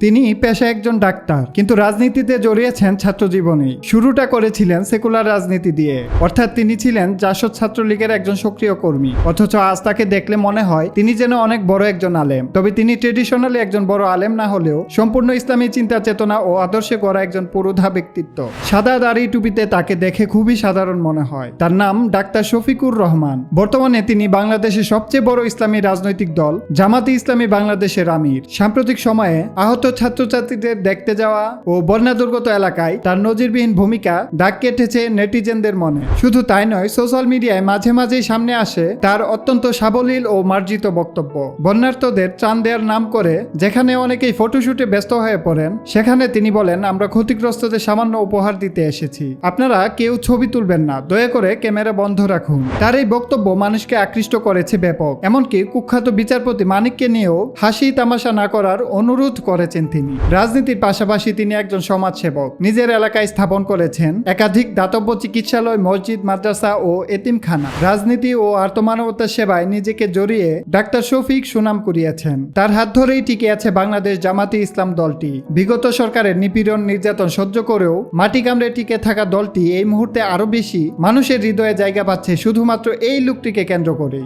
তিনি পেশায় একজন ডাক্তার, কিন্তু রাজনীতিতে জড়িয়েছেন ছাত্র জীবনেই। শুরুটা করেছিলেন সেকুলার রাজনীতি দিয়ে, অর্থাৎ তিনি ছিলেন জাসদ ছাত্রলীগের একজন সক্রিয় কর্মী। অথচ আজ তাকে দেখলে মনে হয় তিনি যেন অনেক বড় একজন আলেম। তবে তিনি ট্রেডিশনালি একজন বড় আলেম না হলেও সম্পূর্ণ ইসলামী চিন্তা চেতনা ও আদর্শে গড়া একজন পুরোধা ব্যক্তিত্ব। সাদা দাড়ি টুপিতে তাকে দেখে খুবই সাধারণ মনে হয়। তার নাম ডাক্তার শফিকুর রহমান। বর্তমানে তিনি বাংলাদেশের সবচেয়ে বড় ইসলামী রাজনৈতিক দল জামাতে ইসলামী বাংলাদেশের আমির। সাম্প্রতিক সময়ে আহত ছাত্রছাত্রীদের দেখতে যাওয়া ও বন্যা দুর্গত এলাকায় তার নজিরবিহীন ভূমিকা দাগ কেটেছে নেটিজেনদের মনে। শুধু তাই নয়, সোশ্যাল মিডিয়ায় মাঝে মাঝেই সামনে আসে তার অত্যন্ত সাবলীল ও মার্জিত বক্তব্য। বন্যার্তদের ত্রাণ দেওয়ার নাম করে যেখানে অনেকেই ফটোশুটে ব্যস্ত হয়ে পড়েন, সেখানে তিনি বলেন, আমরা ক্ষতিগ্রস্তদের সামান্য উপহার দিতে এসেছি, আপনারা কেউ ছবি তুলবেন না, দয়া করে ক্যামেরা বন্ধ রাখুন। তার এই বক্তব্য মানুষকে আকৃষ্ট করেছে ব্যাপক। এমনকি কুখ্যাত বিচারপতি মানিককে নিয়েও হাসি তামাশা না করার অনুরোধ করেছেন তিনি। রাজনীতির পাশাপাশি তিনি একজন সমাজসেবক। নিজের এলাকায় স্থাপন করেছেন একাধিক দাতব্য চিকিৎসালয়, মসজিদ, মাদ্রাসা ও এতিমখানা। রাজনীতি ও আর্তমানবতার সেবায় নিজেকে জড়িয়ে ডাক্তার শফিক সুনাম কুড়িয়েছেন। তার হাত ধরেই টিকে আছে বাংলাদেশ জামাতে ইসলাম দলটি। বিগত সরকারের নিপীড়ন নির্যাতন সহ্য করেও মাটি কামড়ে টিকে থাকা দলটি এই মুহূর্তে আরো বেশি মানুষের হৃদয়ে জায়গা পাচ্ছে শুধুমাত্র এই লোকটিকে কেন্দ্র করেই।